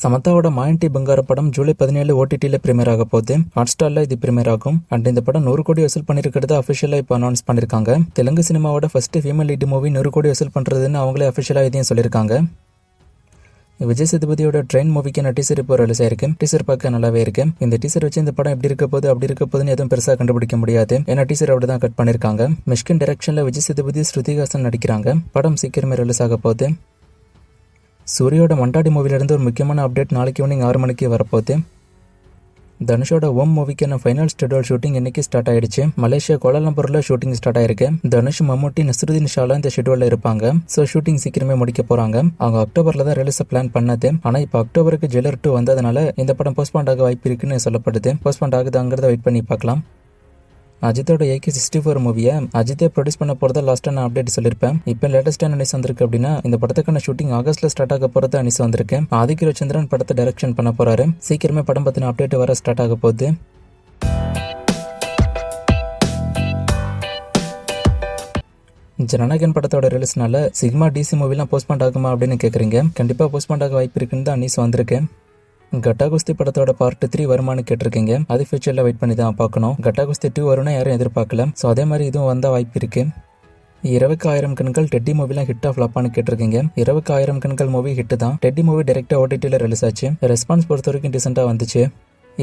சமந்தாவோட மாயன்டி பங்கார படம் ஜூலை 17 ஓடிடியில் பிரீமியர் ஆக போகுது. ஹாட்ஸ்டார்ல இது பிரீமியர் ஆகும். அண்ட் இந்த படம் 100 கோடி வசூல் பண்ணிருக்கிறது அஃபிஷியலா இப்போ அனௌன்ஸ் பண்ணிருக்காங்க. தெலுங்கு சினிமாவோட ஃபர்ஸ்ட் ஃபீமேல் லீட் மூவி 100 கோடி வசூல் பண்றதுன்னு அவங்களே அஃபிஷியலா இதையும் சொல்லியிருக்காங்க. விஜய் சேதுபதியோட ட்ரெயின் மூவிக்கான டீசர் இப்போ ரிலீஸ் ஆயிருக்கு. டீசர் பார்க்க நல்லாவே இருக்கு. இந்த டீசர் வச்சு இந்த படம் எப்படி இருக்க போகுது அப்படி இருக்க போகுதுன்னு எதுவும் பெருசா கண்டுபிடிக்க முடியாது. ஏன்னா டீசர் அப்படி தான் கட் பண்ணிருக்காங்க. மிஷ்கின் டைரக்ஷன்ல விஜய் சேதுபதி ஸ்ருதிஹாசன் நடிக்கிறாங்க. படம் சீக்கிரமே ரிலீஸ் ஆக போகுது. சூரியோட மண்டாடி மூவிலிருந்து ஒரு முக்கியமான அப்டேட் நாளைக்கு ஈவினிங் 6 மணிக்கு வரப்போகுது. தனுஷோட ஓம் மூவிக்கான ஃபைனல் ஷெட்யூல் ஷூட்டிங் இன்னைக்கு ஸ்டார்ட் ஆயிடுச்சு. மலேசியா கோலாலம்பூர்ல ஷூட்டிங் ஸ்டார்ட் ஆயிருக்கு. தனுஷ், மம்முட்டி, நஸ்ருதீன் ஷாலா இந்த ஷெட்யூல்ல இருப்பாங்க. ஸோ ஷூட்டிங் சீக்கிரமே முடிக்க போறாங்க. அவங்க அக்டோபர்ல தான் ரிலீஸ் பிளான் பண்ணது. ஆனா இப்போ அக்டோபருக்கு ஜெயிலர் 2 வந்ததுனால இந்த படம் போஸ்ட்பாண்ட் ஆக வாய்ப்பு இருக்குன்னு சொல்லப்படுது. போஸ்ட்பாண்ட் ஆகுதாங்கிறத வெயிட் பண்ணி பார்க்கலாம். அஜித்தோட AK-64 மூவியை அஜித்தே ப்ரொடியூஸ் பண்ண போறதா லாஸ்டா நான் அப்டேட் சொல்லியிருப்பேன். இப்போ லேட்டஸ்டான நியூஸ் வந்திருக்கு அப்படின்னா இந்த படத்துக்கான ஷூட்டிங் ஆகஸ்ட்ல ஸ்டார்ட் ஆக போறதா நியூஸ் வந்திருக்கு. ஆதித்ய ரவிச்சந்திரன் படத்தை டைரக்ஷன் பண்ண போறாரு. சீக்கிரமே படம் பத்தின அப்டேட் வர ஸ்டார்ட் ஆக போகுது. ஜனநாயகன் படத்தோட ரிலீஸ்னால சிக்மா DC மூவிலாம் போஸ்ட்பாண்ட் ஆகுமா அப்படின்னு கேக்குறீங்க. கண்டிப்பா போஸ்ட்பாண்ட் ஆக வாய்ப்பு இருக்குன்னு தான் நியூஸ் வந்திருக்கு. கட்டா குஸ்தி படத்தோட பார்ட் 3 வருமானு கேட்டிருக்கீங்க. அது ஃபியூச்சர்ல வெயிட் பண்ணி தான் பார்க்கணும். கட்டா குஸ்தி 2 வரும்னா யாரும் எதிர்பார்க்கல. ஸோ அதே மாதிரி இதுவும் வந்தா வாய்ப்பு இருக்கு. 20,000 கண்கள் டெட்டி மூவிலாம் ஹிட் ஆஃப் ஃப்ளாப்பான்னு கேட்டிருக்கீங்க. 20,000 கண்கள் மூவி ஹிட் தான். டெட்டி மூவி டைரக்டா OTTல ரிலீஸ் ஆச்சு. ரெஸ்பான்ஸ் பொறுத்த வரைக்கும் டீசெண்டா வந்துச்சு.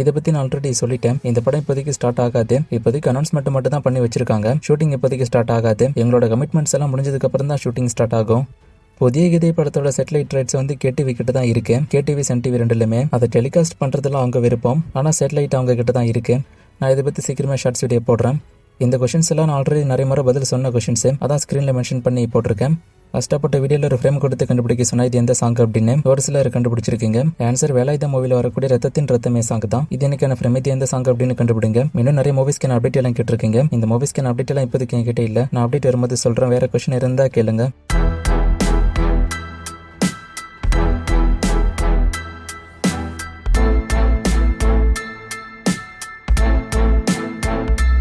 இதை பத்தி நான் ஆல்ரெடி சொல்லிட்டேன். இந்த படம் இப்போதைக்கு ஸ்டார்ட் ஆகாது. இப்போதைக்கு அனௌன்ஸ்மெண்ட் மட்டும் தான் பண்ணி வச்சிருக்காங்க. ஷூட்டிங் இப்போதைக்கு ஸ்டார்ட் ஆகாது. எங்களோட கமிட்மெண்ட்ஸ் எல்லாம் முடிஞ்சதுக்கு அப்புறம் தான் ஷூட்டிங் ஸ்டார்ட் ஆகும். புதிய கீதை படத்தோட சேட்டலைட் ரைட்ஸ் KTV கிட்ட தான் இருக்கு. KTV, சன் டிவி ரெண்டுலுமே அதை டெலிகாஸ்ட் பண்றதுலாம் அவங்க விருப்பம். ஆனா சேட்டலைட் அவங்க கிட்ட தான் இருக்கு. நான் இதை பத்தி சீக்கிரமா ஷார்ட்ஸ் வீடியோ போடுறேன். இந்த கொஸ்டின்ஸ் எல்லாம் நான் ஆல்ரெடி நிறைய முறை பதில் சொன்ன கொஸ்டின்ஸ். அதான் ஸ்கிரீன்ல மென்ஷன் பண்ணி போட்டிருக்கேன். கஷ்டப்பட்ட வீடியோல ஒரு ஃப்ரேம் கொடுத்து கண்டுபிடிக்க சொன்னா இது எந்த சாங் அப்படின்னு ஒரு சிலர் கண்டுபிடிச்சிருக்கீங்க. ஆன்சர் வேலாயுதம் மூவில வரக்கூடிய ரத்தத்தின் ரத்தமே சாங் தான். இது எனக்கான ஃப்ரேம். இது எந்த சாங் அப்படின்னு கண்டுபிடிங்க. இன்னும் நிறைய மூவிஸ்க்கான அப்டேட் எல்லாம் கேட்டிருக்கீங்க. இந்த மூவிஸ்க்கான அப்டேட் எல்லாம் இப்போதைக்கு என்கிட்ட இல்ல. நான் அப்டேட் வரும்போது சொல்றேன். வேற கொஸ்டின் இருந்தா கேளுங்க.